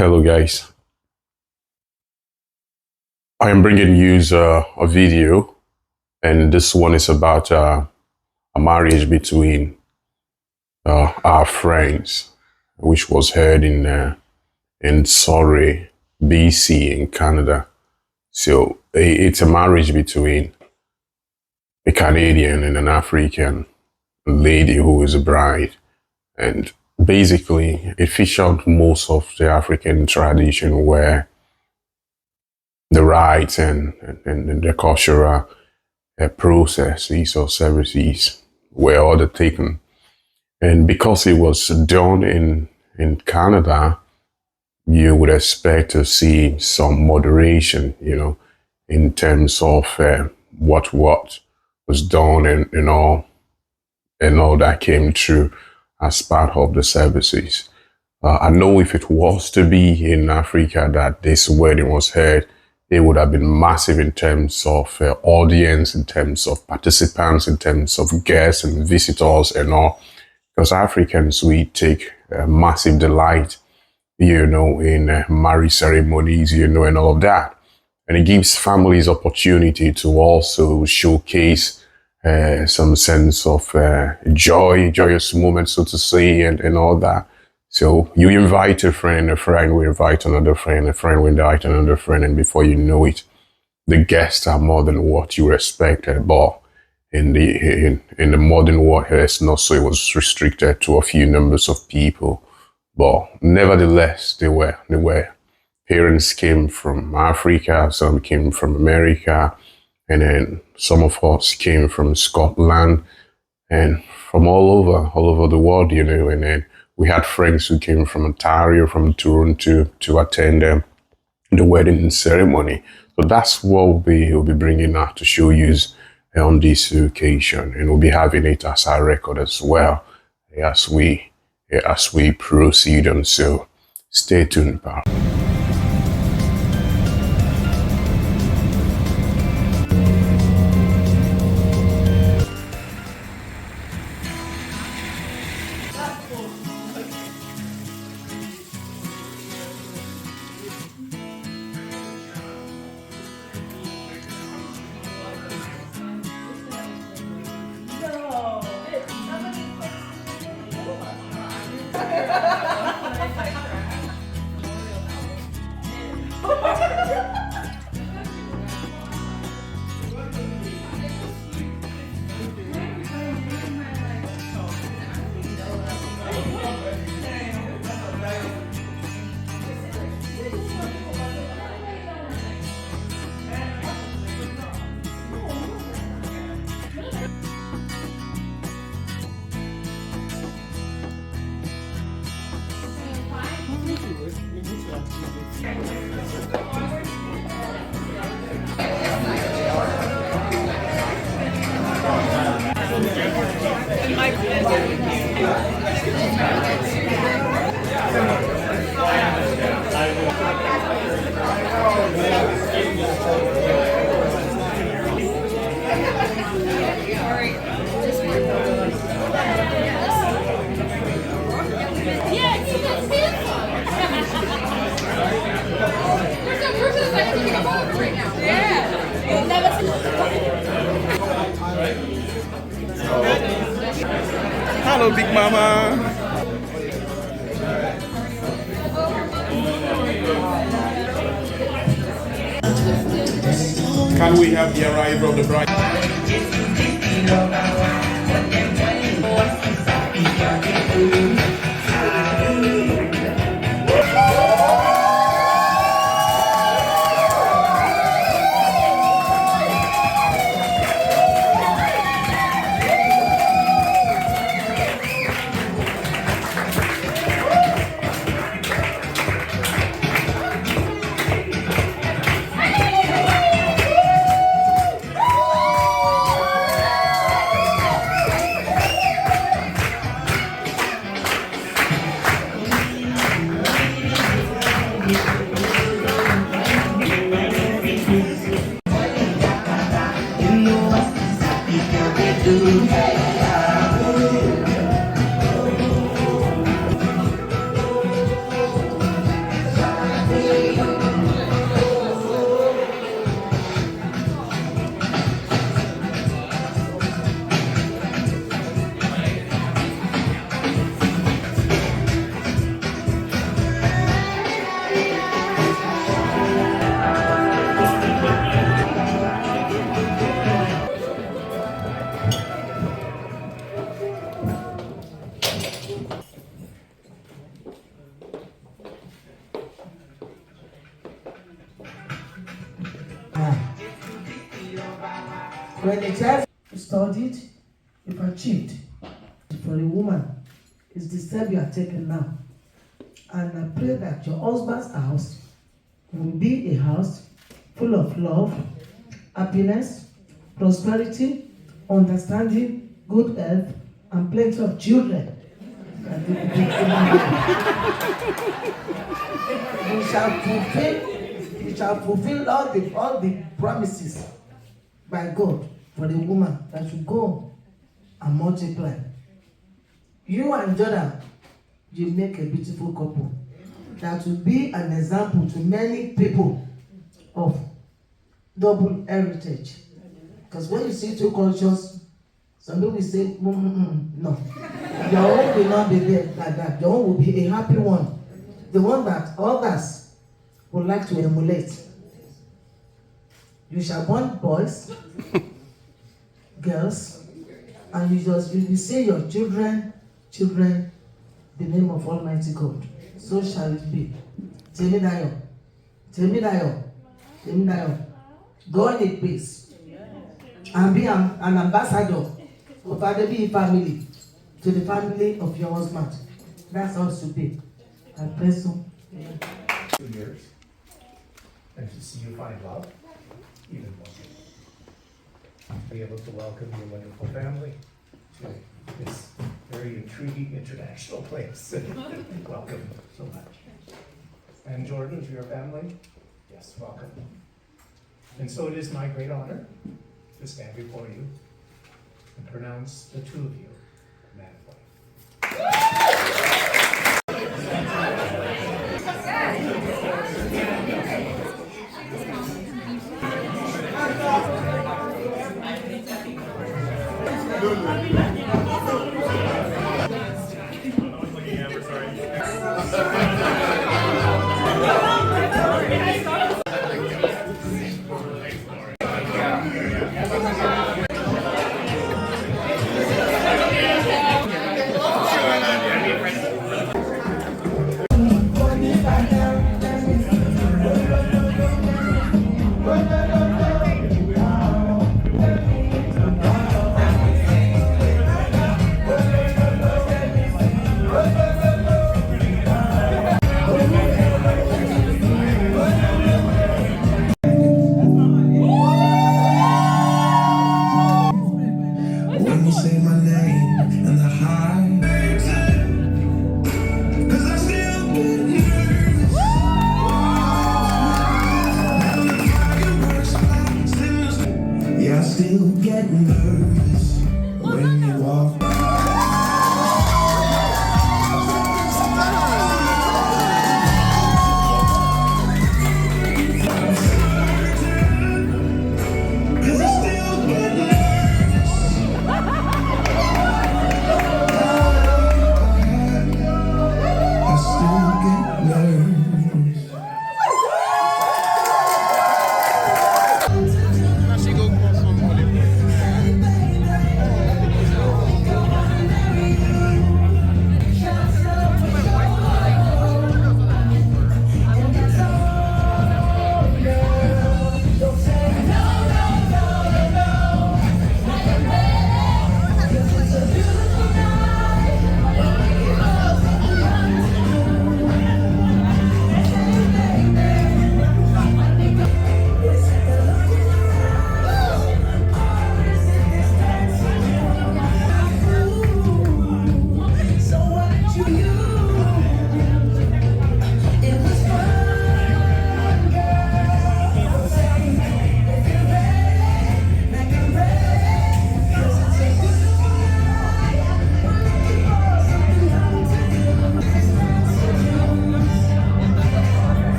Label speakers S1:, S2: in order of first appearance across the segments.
S1: Hello, guys. I am bringing you a video, and this one is about a marriage between our friends, which was held in Surrey, B.C. in Canada. So it's a marriage between a Canadian and an African lady who is a bride, and basically it featured most of the African tradition where the rites and the cultural processes or services were undertaken. And because it was done in Canada, you would expect to see some moderation, in terms of what was done and all that came through as part of the services. I know if it was to be in Africa that this wedding was held, it would have been massive in terms of audience, in terms of participants, in terms of guests and visitors and all. Because Africans, we take massive delight, in marriage ceremonies, and all of that. And it gives families opportunity to also showcase some sense of joyous moments, so to say, and all that. So you invite a friend will invite another friend, a friend will invite another friend, and before you know it, the guests are more than what you expected. But in the modern world, it's not so. It was restricted to a few numbers of people. But nevertheless, they were parents came from Africa, some came from America, and then some of us came from Scotland and from all over the world, and then we had friends who came from Ontario, from Toronto to attend the wedding ceremony. So that's what we'll be bringing out to show you on this occasion, and we'll be having it as our record as well as we proceed on. So stay tuned, pal.
S2: Hello, Big Mama. Can we have the arrival of the bride?
S3: When the child studied, if achieved, for a woman, it's the step you are taking now. And I pray that your husband's house will be a house full of love, happiness, prosperity, understanding, good health, and plenty of children. You shall fulfill all the promises by God for the woman that should go and multiply. You and Jordan, you make a beautiful couple that will be an example to many people of double heritage. Because when you see two cultures, some people say, no. Your own will not be there like that. Your own will be a happy one. The one that others would like to emulate. You shall born boys, girls, and you will say your children, the name of Almighty God. So shall it be. Temidayo. Go in peace and be an ambassador of Adebi family to the family of your husband. That's all to be. I pray so.
S4: 2 years, and to see you find love even more. To be able to welcome your wonderful family to this very intriguing international place. Welcome so much. And Jordan, to your family, yes, welcome. And so it is my great honor to stand before you and pronounce the two of you man and wife.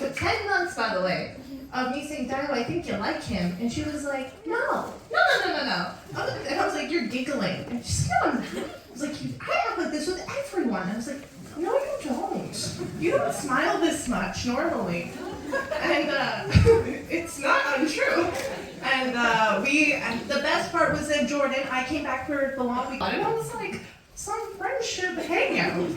S5: took 10 months, by the way, of me saying, Dayo, I think you like him. And she was like, no. And I was like, you're giggling. And she's like, no, I'm not. I was like, I act like this with everyone. I was like, no, you don't. You don't smile this much normally. And it's not untrue. And the best part was in Jordan, I came back for the long weekend, and I was like, some friendship hangout.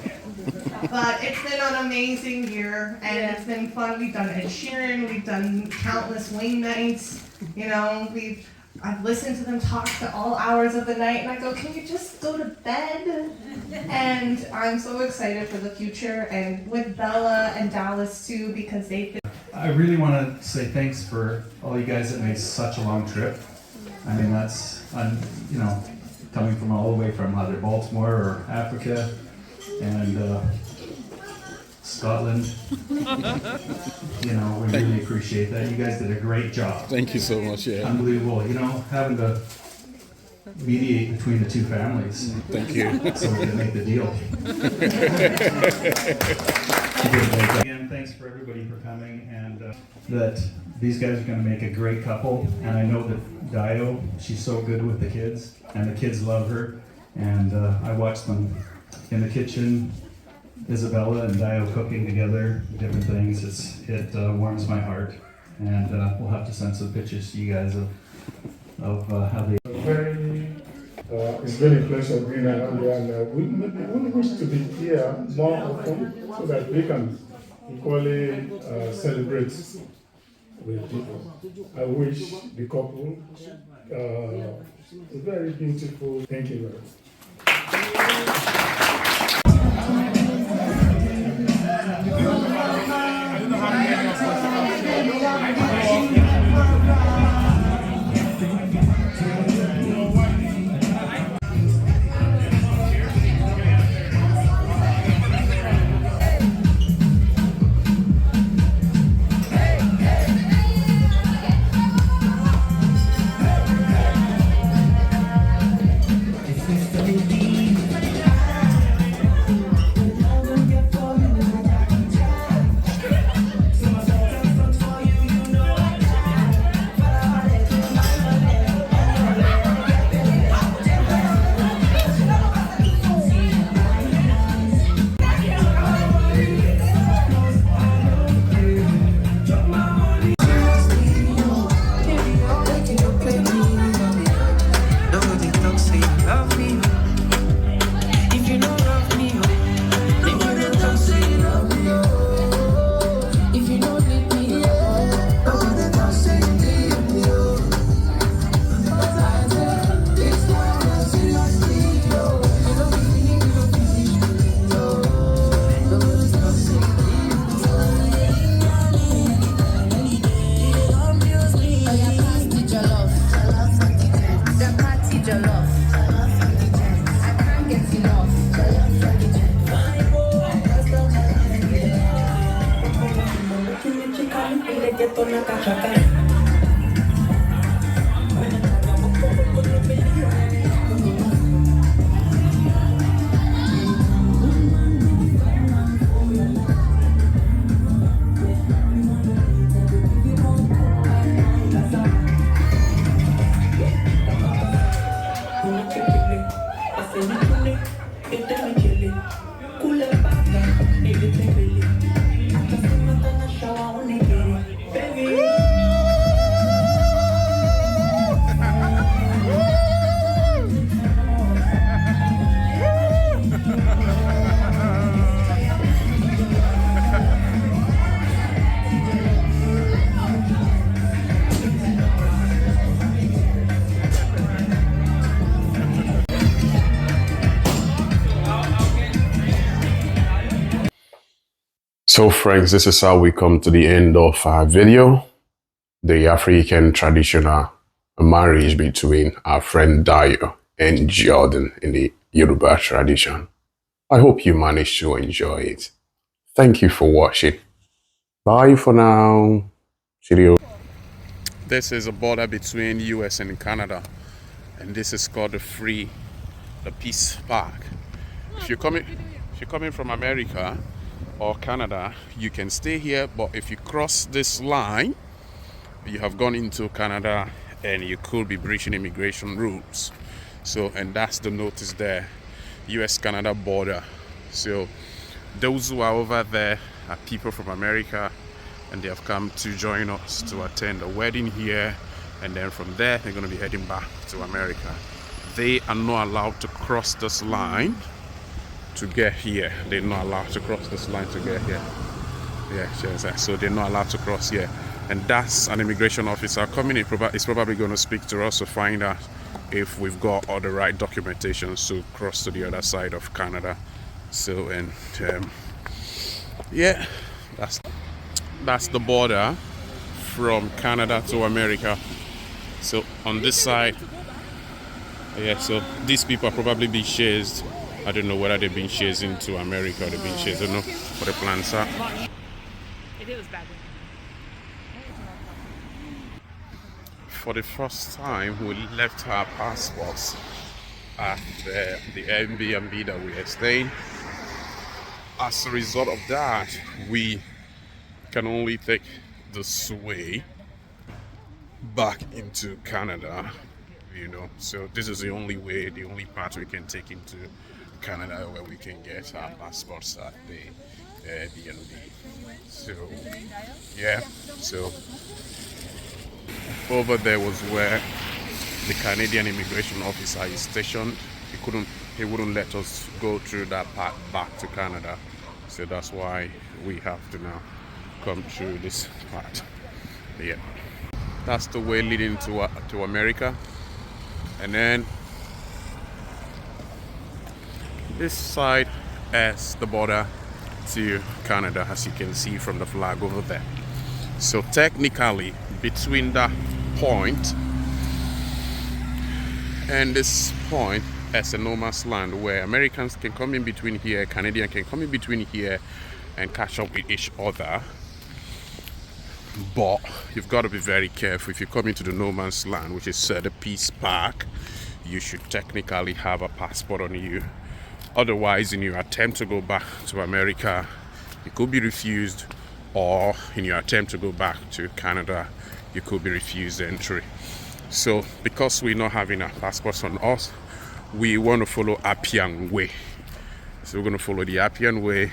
S5: But it's been an amazing year, and it's been fun. We've done Ed Sheeran, we've done countless wing nights, you know, I've listened to them talk to all hours of the night, and I go, can you just go to bed? And I'm so excited for the future, and with Bella and Dallas too, because they've been.
S6: I really want to say thanks for all you guys that made such a long trip. I mean, you know, coming from all the way from either Baltimore or Africa and Scotland. You know, we really appreciate that. You guys did a great job.
S2: Thank you so much. Yeah.
S6: Unbelievable. You know, having to mediate between the two families.
S2: Thank you.
S6: So we can make the deal. Again, thanks for everybody for coming, and that these guys are going to make a great couple. And I know that Dayo, she's so good with the kids, and the kids love her. And I watch them in the kitchen, Isabella and Dayo cooking together, different things. It warms my heart. And we'll have to send some pictures to you guys of how they.
S7: It's been a pleasure being around here, and we wish to be here more often so that we can equally celebrate with people. I wish the couple a very beautiful. Thank you very much.
S1: So friends, this is how we come to the end of our video. The African traditional marriage between our friend Dayo and Jordan in the Yoruba tradition. I hope you managed to enjoy it. Thank you for watching. Bye for now. Cheerio. This is a border between US and Canada, and this is called the Peace Park. If you're coming from America, or Canada, you can stay here, but if you cross this line, you have gone into Canada and you could be breaching immigration rules. So, and that's the notice there, US-Canada border. So those who are over there are people from America, and they have come to join us to attend a wedding here, and then from there they're going to be heading back to America. They are not allowed to cross this line to get here. They're not allowed to cross this line to get here. Yeah, so they're not allowed to cross here. And that's an immigration officer coming in. Is probably going to speak to us to find out if we've got all the right documentation to cross to the other side of Canada. So, and yeah, that's the border from Canada to America. So on this side, yeah, so these people are probably being chased. I don't know whether they've been chased into America or they've been chased. I don't know what the plans are. For the first time, we left our passports at the Airbnb that we are staying. As a result of that, we can only take this way back into Canada, you know. So this is the only way, the only part we can take into Canada where we can get our passports at the Airbnb. So yeah, so over there was where the Canadian immigration officer is stationed. He wouldn't let us go through that part back to Canada. So that's why we have to now come through this part. Yeah, that's the way leading to America. And then this side is the border to Canada, as you can see from the flag over there. So technically, between that point and this point, as a no man's land where Americans can come in between here, Canadians can come in between here and catch up with each other. But you've got to be very careful. If you come into the no man's land, which is the Peace Park, you should technically have a passport on you. Otherwise, in your attempt to go back to America, you could be refused, or in your attempt to go back to Canada, you could be refused entry. So because we're not having our passports on us, we want to follow Appian Way. So we're going to follow the Appian Way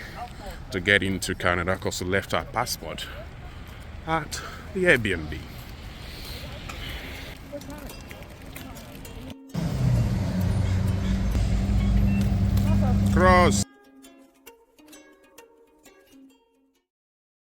S1: to get into Canada, because we left our passport at the Airbnb.